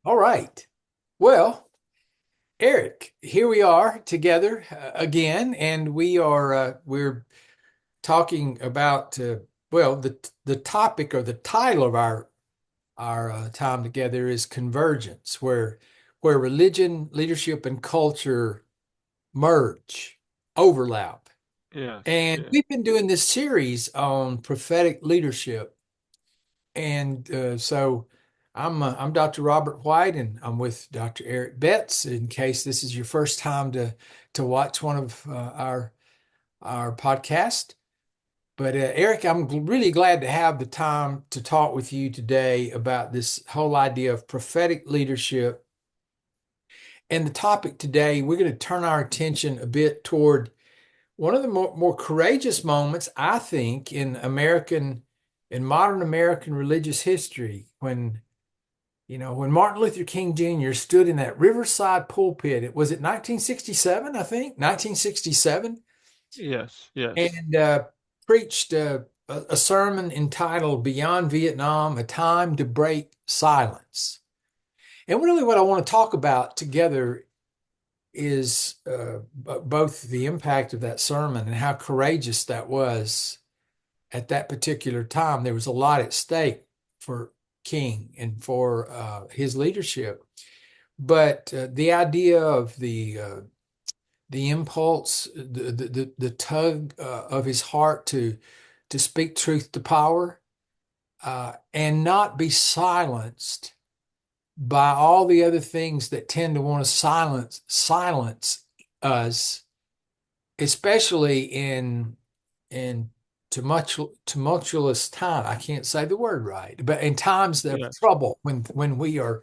All right. Well, Eric, here we are together again, and we're talking about well, the topic or the title of our time together is convergence, where religion, leadership, and culture merge, overlap. Yes, And yeah. we've been doing this series on prophetic leadership. And so I'm Dr. Robert White, and I'm with Dr. Eric Betts. In case this is your first time to watch one of our podcast, but Eric, I'm really glad to have the time to talk with you today about this whole idea of prophetic leadership. And the topic today, we're going to turn our attention a bit toward one of the more courageous moments, I think, in modern American religious history when Martin Luther King Jr. stood in that Riverside pulpit. It was it 1967, I think, 1967, Yes, yes. and preached a sermon entitled "Beyond Vietnam: A Time to Break Silence." And really, what I want to talk about together is both the impact of that sermon and how courageous that was at that particular time. There was a lot at stake for King and for his leadership. But the idea of the impulse, the tug of his heart to speak truth to power and not be silenced by all the other things that tend to want to silence us, especially in tumultuous time. I can't say the word right, but in times of Yes. trouble when we are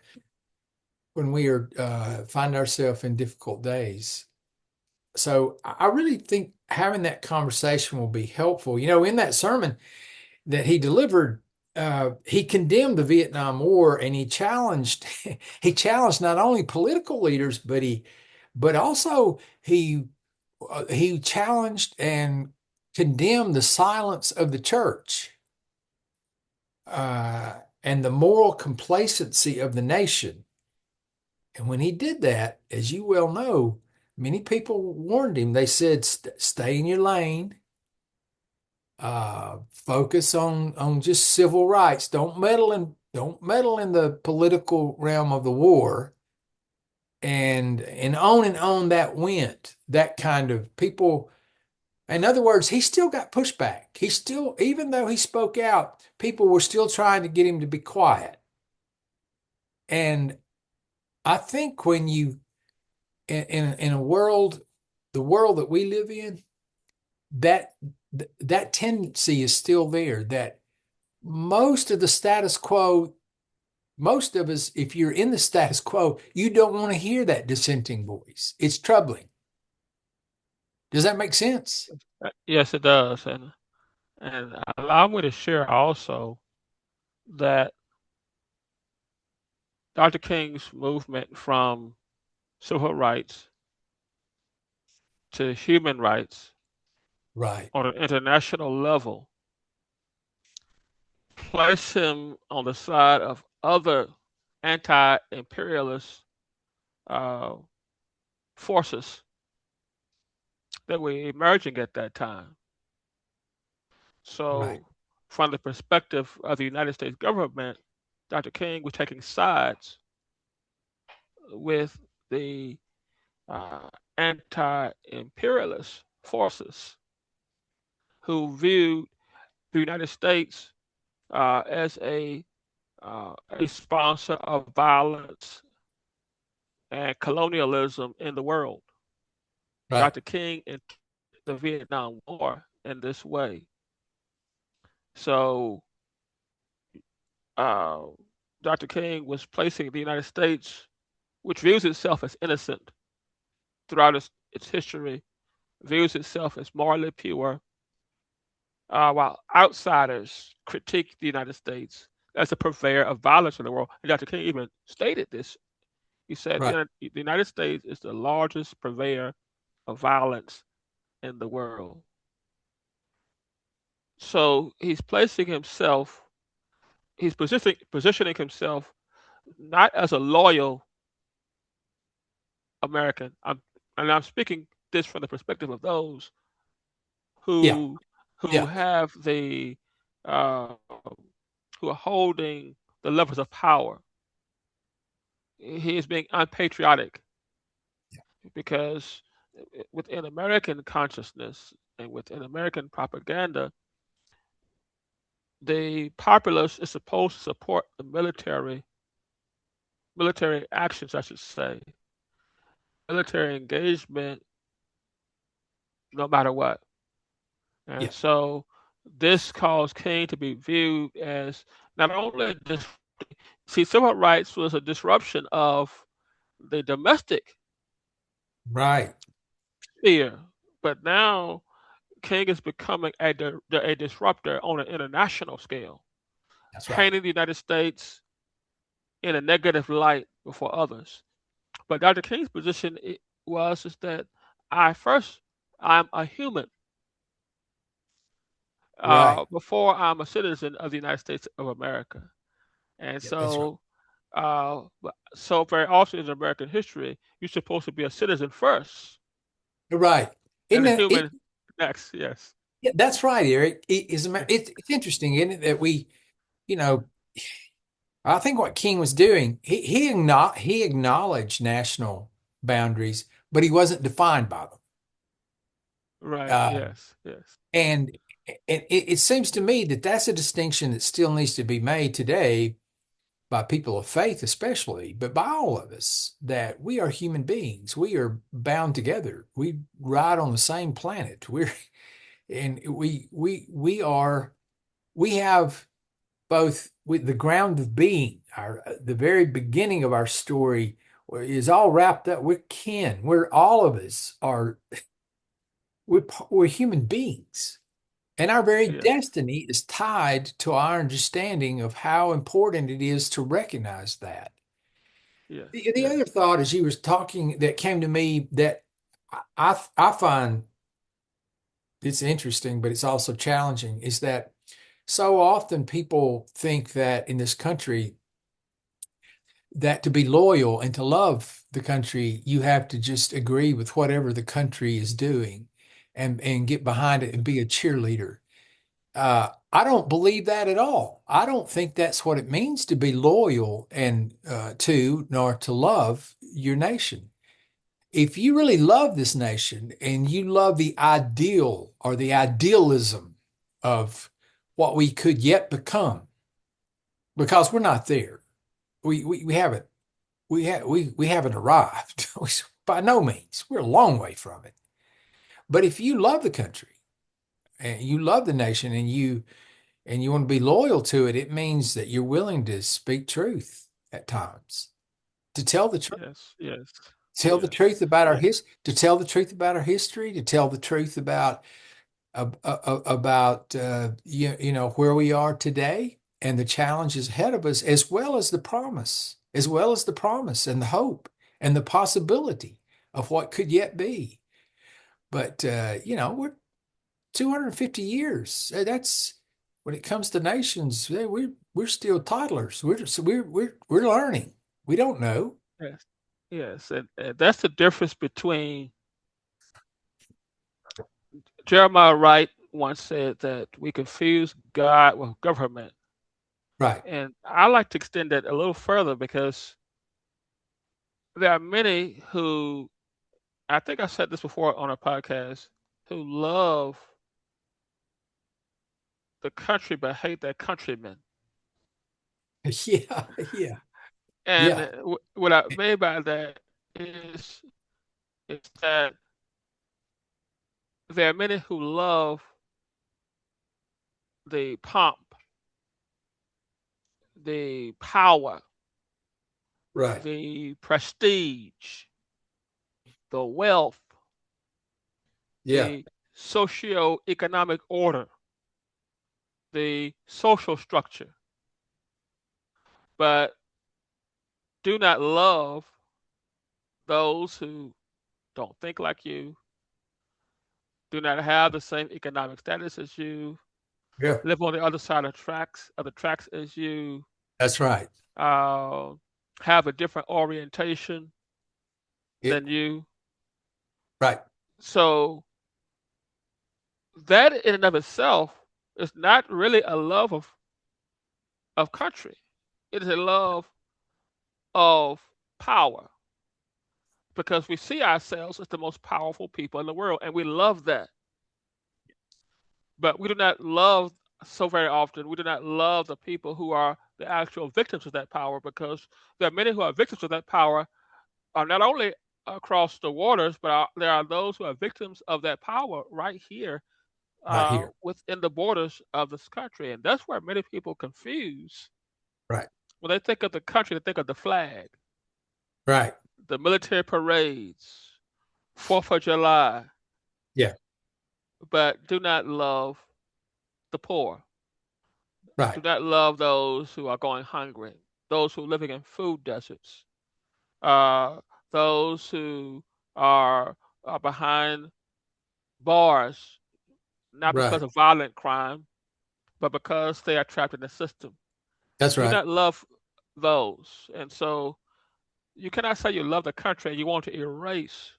find ourselves in difficult days. So I really think having that conversation will be helpful. In that sermon that he delivered, he condemned the Vietnam War and he challenged he challenged not only political leaders, but also he challenged and condemned the silence of the church and the moral complacency of the nation. And when he did that, as you well know, many people warned him. They said, Stay in your lane, focus on just civil rights. Don't meddle in the political realm of the war." And on that went. That kind of people. In other words, he still got pushback. He still, even though he spoke out, people were still trying to get him to be quiet. And I think when you in a world, the world that we live in, that that tendency is still there. That most of the status quo, most of us, if you're in the status quo, you don't want to hear that dissenting voice. It's troubling. Does that make sense? Yes, it does. And allow me to share also that Dr. King's movement from civil rights to human rights Right, on an international level placed him on the side of other anti-imperialist uh, forces that were emerging at that time. right, So, from the perspective of the United States government, Dr. King was taking sides with the anti-imperialist forces who viewed the United States as a sponsor of violence and colonialism in the world. right, Dr. King entered the Vietnam War in this way. So uh, Dr. King was placing the United States, which views itself as innocent throughout its history, views itself as morally pure, while outsiders critique the United States as a purveyor of violence in the world. And Dr. King even stated this. He said right, the United States is the largest purveyor of violence in the world. So he's positioning himself not as a loyal American. I'm speaking this from the perspective of those Yeah. who who Yeah. have the uh, who are holding the levers of power. He is being unpatriotic because within American consciousness and within American propaganda, the populace is supposed to support the military actions, I should say, military engagement, no matter what. And Yeah. so this caused King to be viewed as not only this, see, civil rights was a disruption of the domestic Right. sphere, but now King is becoming a disruptor on an international scale, That's right. painting the United States in a negative light before others. But Dr. King's position was is that I first I'm a human Right. before I'm a citizen of the United States of America. And Yeah, that's right. so very often in American history, you're supposed to be a citizen first You're right. and Isn't a it, human next. Yes. yeah, that's right, Eric. Yeah. It's interesting, isn't it, that we, you know, I think what King was doing, he acknowledged national boundaries, but he wasn't defined by them. Right. Uh, Yes. Yes. and it seems to me that that's a distinction that still needs to be made today by people of faith, especially, but by all of us, that we are human beings. We are bound together. We ride on the same planet. We have both with the ground of being, our the very beginning of our story is all wrapped up. We're kin. We're all of us are we're human beings. And our very Yes. destiny is tied to our understanding of how important it is to recognize that. Yes. The Yes. other thought as you was talking that came to me that I find it's interesting, but it's also challenging, is that so often people think that in this country that to be loyal and to love the country, you have to just agree with whatever the country is doing and get behind it and be a cheerleader. I don't believe that at all. I don't think that's what it means to be loyal and to nor to love your nation. If you really love this nation and you love the ideal or the idealism of what we could yet become, because we're not there, we haven't we haven't arrived. By no means, we're a long way from it. But if you love the country and you love the nation and you want to be loyal to it, it means that you're willing to speak truth at times, to tell the truth, Yes. Yes. tell the Yes. truth about our to tell the truth about our history, to tell the truth about you know where we are today and the challenges ahead of us, as well as the promise and the hope and the possibility of what could yet be. But you know, we're 250 years. That's when it comes to nations. We're still toddlers. We're learning. We don't know. Yes. Yes. And that's the difference between Jeremiah Wright once said that we confuse God with government. Right. And I like to extend that a little further because there are many who, I think I said this before on a podcast, who love the country but hate their countrymen. Yeah. Yeah. And Yeah. what I mean by that is, is that there are many who love the pomp, the power, Right. the prestige, the wealth, Yeah. the socio-economic order, the social structure, but do not love those who don't think like you, do not have the same economic status as you, Yeah. live on the other side of the tracks as you, That's right. uh, have a different orientation It, than you. right. So that in and of itself is not really a love of country. It is a love of power because we see ourselves as the most powerful people in the world and we love that. But we do not love so very often, we do not love the people who are the actual victims of that power because there are many who are victims of that power are not only across the waters, but there are those who are victims of that power right here Right here. within the borders of this country. And that's where many people confuse. Right. When they think of the country, they think of the flag, Right. the military parades, 4th of July, Yeah. but do not love the poor, do Right. not love those who are going hungry, those who are living in food deserts, uh, those who are behind bars, not because Right. of violent crime, but because they are trapped in the system. That's Do right. not love those. And so you cannot say you love the country and you want to erase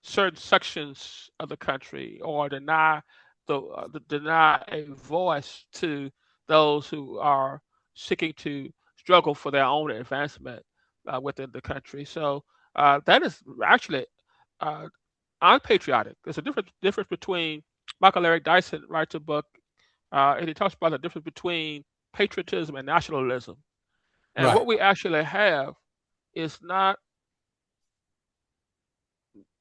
certain sections of the country or deny a voice to those who are seeking to struggle for their own advancement within the country. So that is actually uh, unpatriotic. There's a difference between Michael Eric Dyson writes a book and he talks about the difference between patriotism and nationalism. And what Right. we actually have is not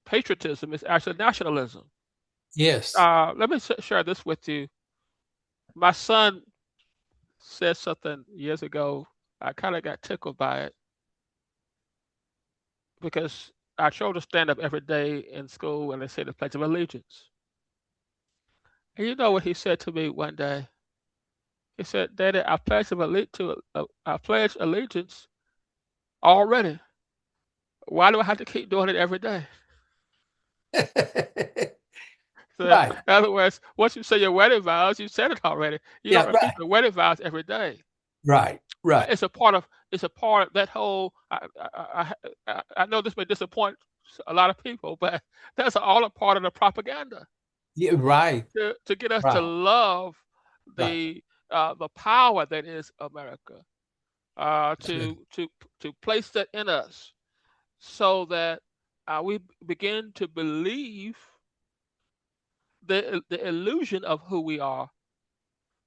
patriotism; it's actually nationalism. Yes. Let me share this with you. My son said something years ago. I kind of got tickled by it because our children stand up every day in school and they say the Pledge of Allegiance. And you know what he said to me one day? He said, "Daddy, I pledge allegiance already. Why do I have to keep doing it every day?" So, in Right. other words, once you say your wedding vows, you said it already. You don't Yeah. repeat Right. the wedding vows every day. Right. Right. It's a part of that whole. I know this may disappoint a lot of people, but that's all a part of the propaganda Yeah. Right. to get us to Right. love Right. the power that is America, That's good. to place that in us so that we begin to believe the illusion of who we are,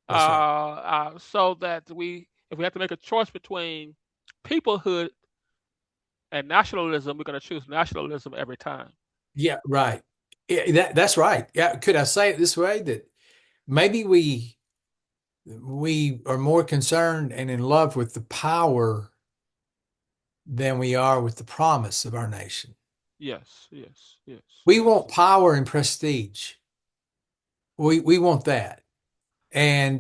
That's right. so that if we have to make a choice between peoplehood and nationalism, we're going to choose nationalism every time. Yeah. Right. Yeah, that's right. Yeah. Could I say it this way that maybe we are more concerned and in love with the power than we are with the promise of our nation. Yes, yes, yes, We yes. want power and prestige. We want that. And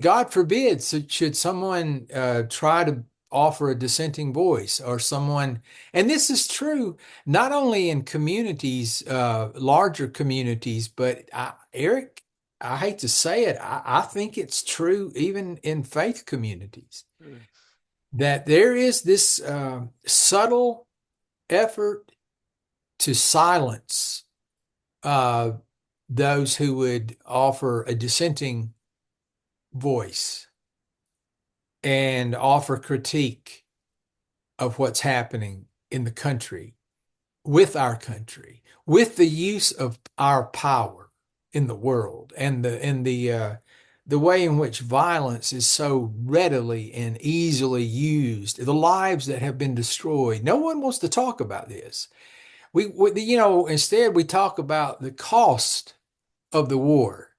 God forbid, so should someone try to offer a dissenting voice or someone, and this is true not only in communities, larger communities, but Eric, I hate to say it, I think it's true even in faith communities Yes. that there is this subtle effort to silence uh, those who would offer a dissenting voice and offer critique of what's happening in the country, with the use of our power in the world and the way in which violence is so readily and easily used, the lives that have been destroyed. No one wants to talk about this. Instead we talk about the cost of the war.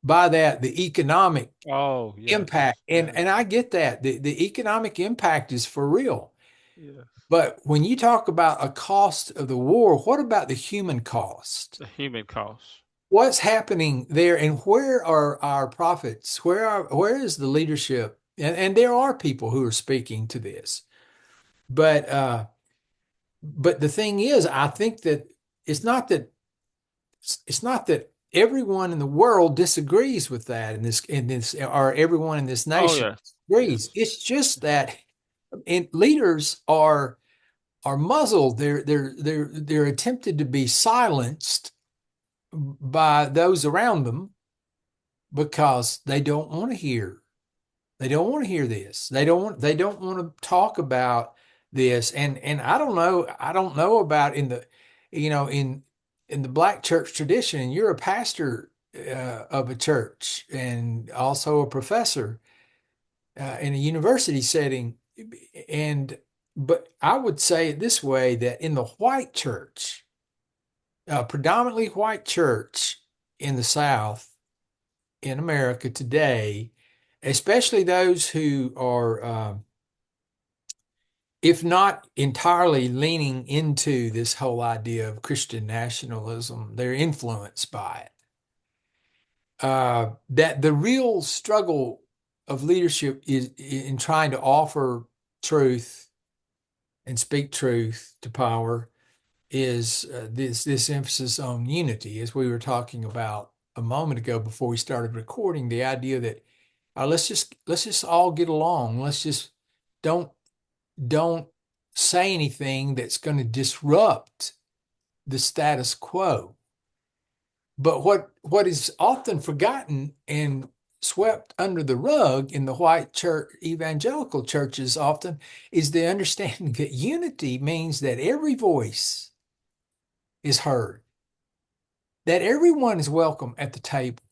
By that, the economic Oh, impact. yes, And yes, I get that. The economic impact is for real. yes. But when you talk about a cost of the war, what about the human cost? The human cost. What's happening there and where are our prophets? Where is the leadership? And there are people who are speaking to this. But the thing is, I think that it's not that it's not that everyone in the world disagrees with that in this or everyone in this Oh, nation yes, disagrees. yes. It's just that And leaders are muzzled. They're attempted to be silenced by those around them because they don't want to hear. They don't want to hear this. They don't want to talk about this. And I don't know about in the in the black church tradition, and you're a pastor of a church and also a professor in a university setting. And but I would say it this way, that in the white church, predominantly white church in the South in America today, especially those who are, if not entirely leaning into this whole idea of Christian nationalism, they're influenced by it. That the real struggle of leadership is in trying to offer truth and speak truth to power is this emphasis on unity, as we were talking about a moment ago before we started recording. The idea that let's just all get along. Let's just don't don't say anything that's going to disrupt the status quo. But what is often forgotten and swept under the rug in the white church, evangelical churches often, is the understanding that unity means that every voice is heard, that everyone is welcome at the table,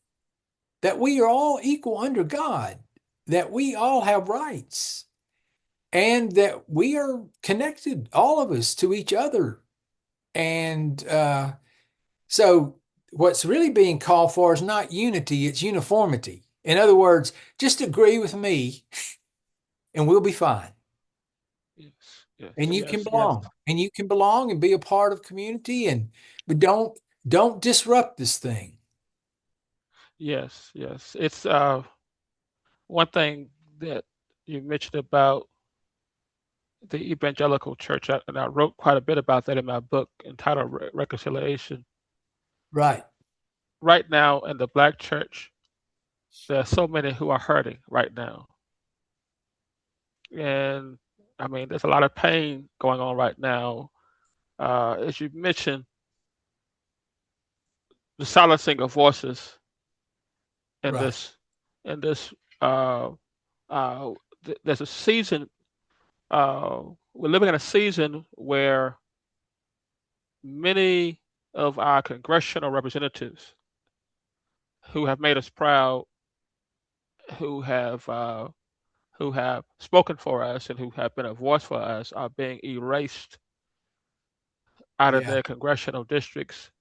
that we are all equal under God, that we all have rights, and that we are connected, all of us, to each other. And so, what's really being called for is not unity, it's uniformity. In other words, just agree with me and we'll be fine. Yes, yes, And you can yes, yes, belong. And you can belong and be a part of community, and but don't disrupt this thing. yes, yes. It's one thing that you mentioned about the evangelical church, and I wrote quite a bit about that in my book entitled Reconciliation. Right. Right now, in the black church, there are so many who are hurting right now. And I mean, there's a lot of pain going on right now. As you mentioned, the silencing of voices in Right. this uh, uh, there's a season. We're living in a season where many of our congressional representatives who have made us proud, who have uh, who have spoken for us and who have been a voice for us, are being erased out of Yeah. their congressional districts.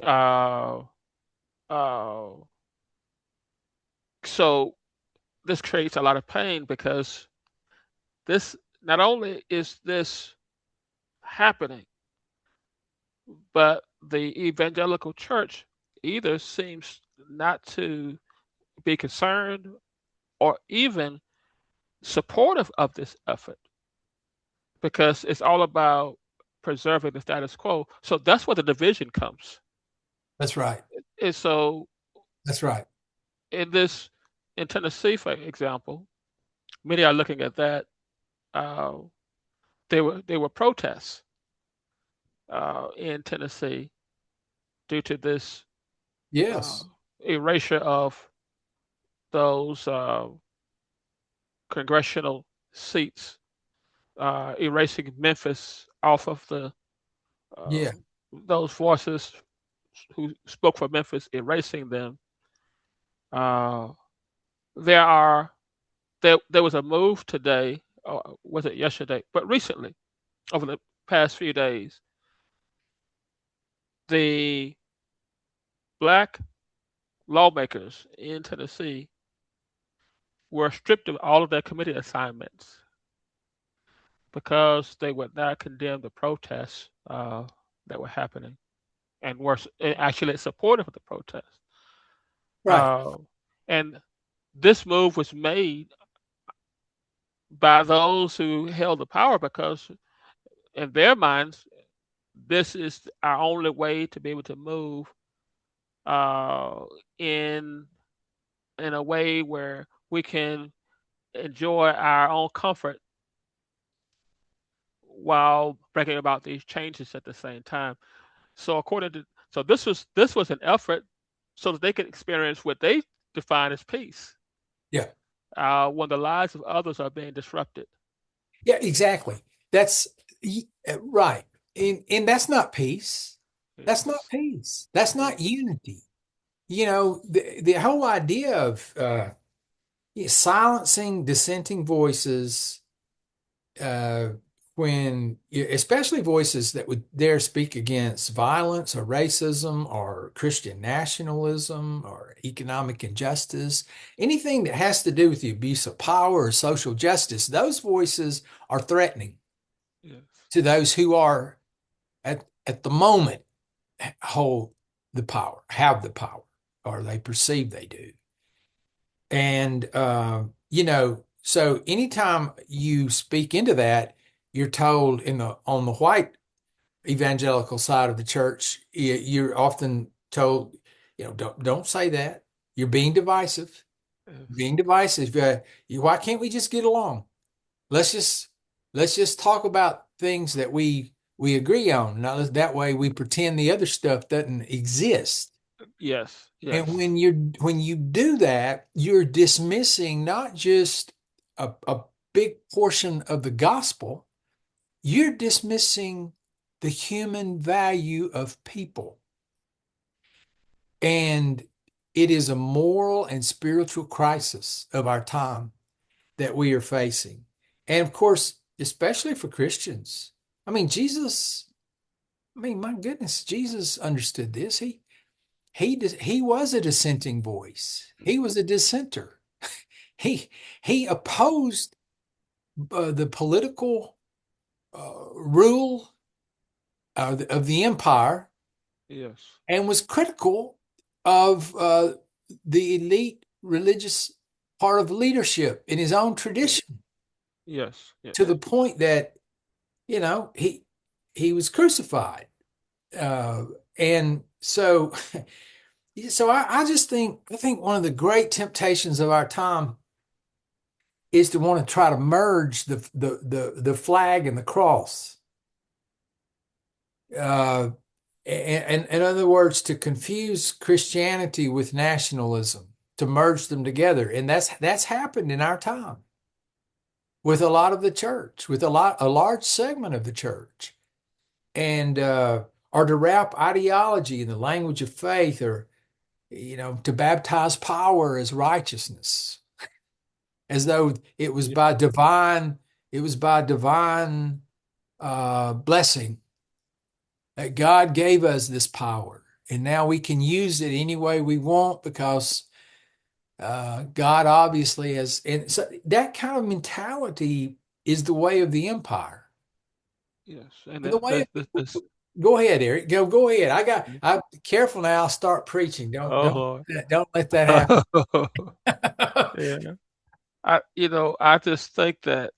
Uh, uh, so this creates a lot of pain because this not only is this happening, but the evangelical church either seems not to be concerned or even supportive of this effort because it's all about preserving the status quo. So that's where the division comes. That's right. And so That's right. in this, in Tennessee, for example, many are looking at that. Uh, they were protests in Tennessee due to this uh, Yes. erasure of those congressional seats, erasing Memphis off of the uh, Yeah. those voices who spoke for Memphis, erasing them. Uh, there are there was a move today, or was it yesterday? But recently, over the past few days, the black lawmakers in Tennessee were stripped of all of their committee assignments because they would not condemn the protests that were happening and were actually supportive of the protests. Right. Uh, and this move was made by those who held the power because, in their minds, this is our only way to be able to move uh, in in a way where we can enjoy our own comfort while bringing about these changes at the same time. So according to so this was an effort so that they could experience what they define as peace Yeah. when the lives of others are being disrupted. Yeah, exactly. That's right. And that's not peace. That's not Yes. peace. That's not Yes. unity. The whole idea of silencing dissenting voices, uh, especially voices that would dare speak against violence or racism or Christian nationalism or economic injustice, anything that has to do with the abuse of power or social justice, those voices are threatening Yes. to those who are at the moment hold the power, have the power, or they perceive they do. And so anytime you speak into that, you're told on the white evangelical side of the church, you're often told, don't say that. You're being divisive. Yes. Being divisive. Why can't we just get along? Let's just let's just talk about things that we agree on. Now that way we pretend the other stuff doesn't exist. Yes. And Yes. when you do that, you're dismissing not just a big portion of the gospel, you're dismissing the human value of people. And it is a moral and spiritual crisis of our time that we are facing. And of course, especially for Christians. I mean, my goodness, Jesus understood this. He was a dissenting voice. He was a dissenter. He he opposed the political rule of the empire Yes. and was critical of the elite religious part of leadership in his own Yes. tradition, Yes. Yes. to the point that he was crucified. Uh, and so I just think one of the great temptations of our time is to want to try to merge the flag and the cross. Uh, and in other words, to confuse Christianity with nationalism, to merge them together, and that's happened in our time with a lot of the church, with a large segment of the church, and or to wrap ideology in the language of faith, or to baptize power as righteousness, as though Yeah. it was by divine blessing that God gave us this power, and now we can use it any way we want because God obviously has. And so that kind of mentality is the way of the empire. Yes. And And the way that of, this. go ahead, Eric. Go ahead. I'm careful now. I'll start preaching. Oh Lord. Don't let that happen. Yeah. I just think that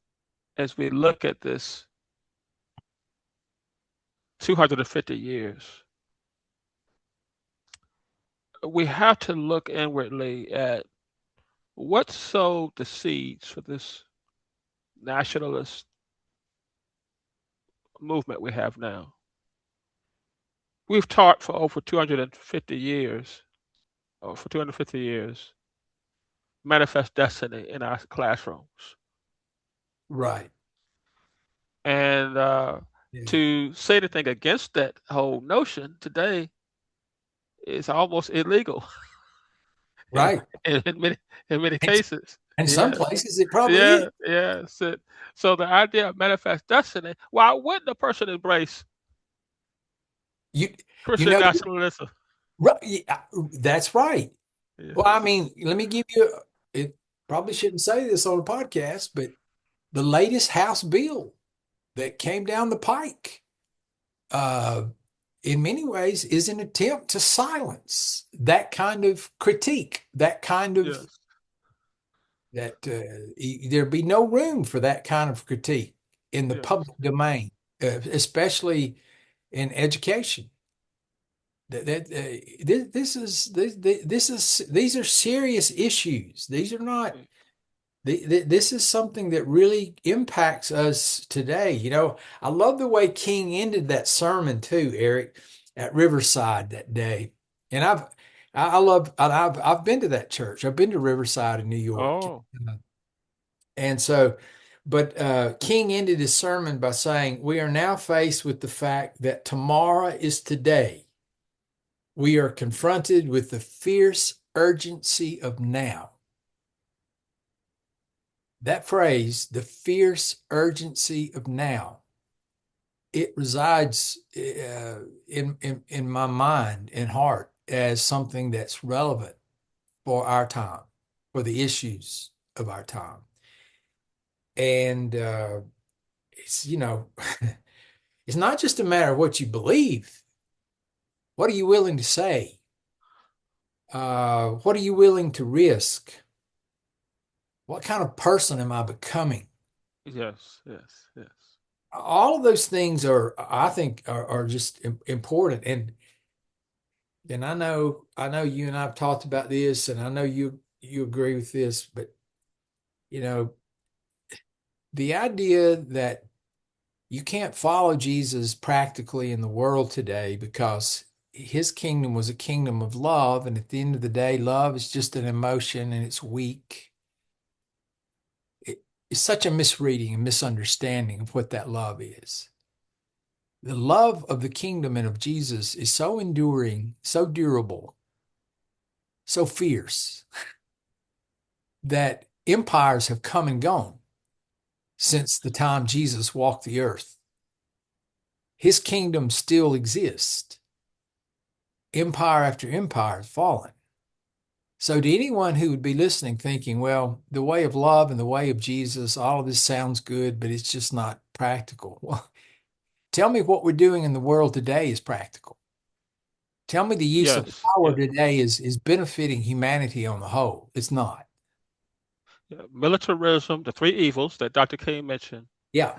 as we look at this 250 years, we have to look inwardly at what sowed the seeds for this nationalist movement we have now. We've taught for over 250 years, or for 250 years, manifest destiny in our classrooms. Right. And Yeah. to say anything against that whole notion today is almost illegal in, Right. in many In, cases. in some Yes. places, it probably is. Yeah, yeah. So the idea of manifest destiny, why wouldn't a person embrace You, you Christian know, nationalism? right, yeah, that's right. Well, I Yes. mean, let me give you, it probably shouldn't say this on a podcast, but the latest House bill that came down the pike, uh, in many ways, is an attempt to silence that kind of critique, that kind of Yes. that there'd be no room for that kind of critique in the Yes. public domain, especially in education. This is these are serious issues. These are not. This is something that really impacts us today. I love the way King ended that sermon too, Eric, at Riverside that day. And I've been to that church. I've been to Riverside in New York. Oh, And so, but King ended his sermon by saying, "We are now faced with the fact that tomorrow is today. We are confronted with the fierce urgency of now." That phrase, the fierce urgency of now, it resides in my mind and heart as something that's relevant for our time, for the issues of our time. And it's, it's not just a matter of what you believe. What are you willing to say? What are you willing to risk? What kind of person am I becoming? yes, yes, yes, All of those things I think, are just important. And I know you and I've talked about this, and I know you agree with this, but you know, the idea that you can't follow Jesus practically in the world today because his kingdom was a kingdom of love, and at the end of the day, love is just an emotion and it's weak. It's such a misreading and misunderstanding of what that love is. The love of the kingdom and of Jesus is so enduring, so durable, so fierce that empires have come and gone since the time Jesus walked the earth. His kingdom still exists. Empire after empire has fallen. So, to anyone who would be listening, thinking, well, the way of love and the way of Jesus, all of this sounds good, but it's just not practical. Well, tell me what we're doing in the world today is practical. Tell me the use of yes, power yes. today is benefiting humanity on the whole. It's not. Yeah. Militarism, the three evils that Dr. King mentioned: Yeah,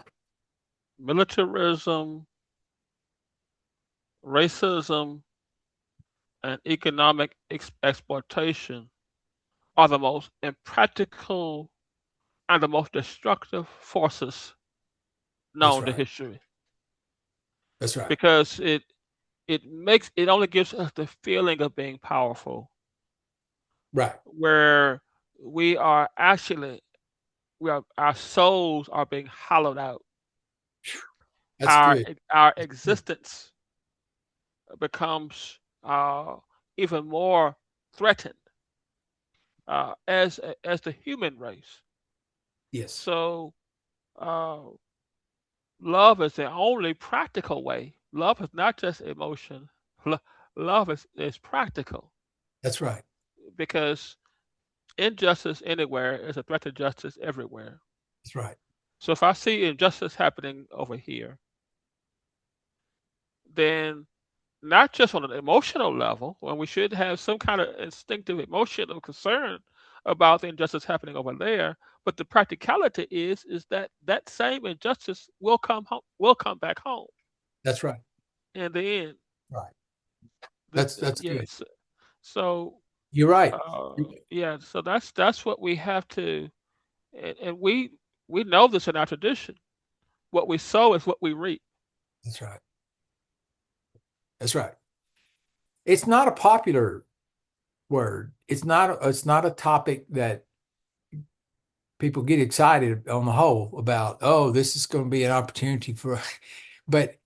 militarism, racism, and economic exploitation are the most impractical and the most destructive forces that's known to right. history, That's right. because it only gives us the feeling of being powerful, Right. where we are actually we are our souls are being hollowed out. That's Our good. our That's good. existence becomes even more threatened as the human race. Yes. So uh, love is the only practical way. Love is not just emotion. Lo- Love is practical, That's right. because injustice anywhere is a threat to justice everywhere. That's right. So if I see injustice happening over here, then not just on an emotional level, when we should have some kind of instinctive emotional concern about the injustice happening over there, but the practicality is that that same injustice will come back home That's right. in the end. Right. That's good. Yes. So You're right. yeah, so that's what we have to, and we know this in our tradition. What we sow is what we reap. That's right. That's right. It's not a popular word. It's not a topic that people get excited on the whole about. Oh, this is going to be an opportunity for, but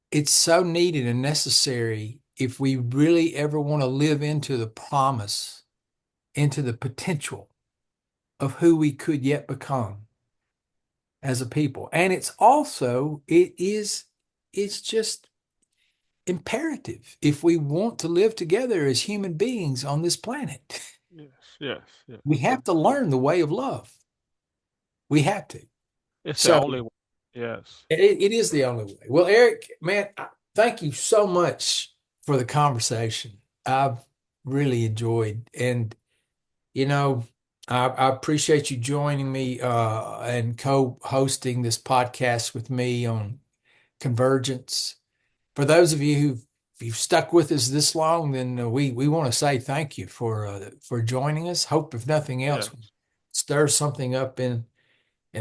it's so needed and necessary if we really ever want to live into the promise, into the potential of who we could yet become as a people. And it's just imperative if we want to live together as human beings on this planet. Yes, yes, yes. We have to learn the way of love. We have to. It's the So only way. Yes. it is the only way. Well, Eric, man, thank you so much for the conversation. I've really enjoyed, and you know, I appreciate you joining me and co-hosting this podcast with me on convergence. For those of you who've stuck with us this long, then we want to say thank you for joining us. Hope if nothing else, Yes. stir something up in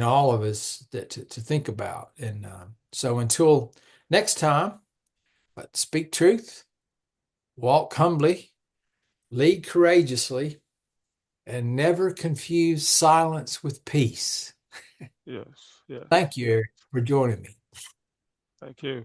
all of us that to think about. And so until next time, speak truth, walk humbly, lead courageously, and never confuse silence with peace. Yes, yes. Thank you, Eric, for joining me. Thank you.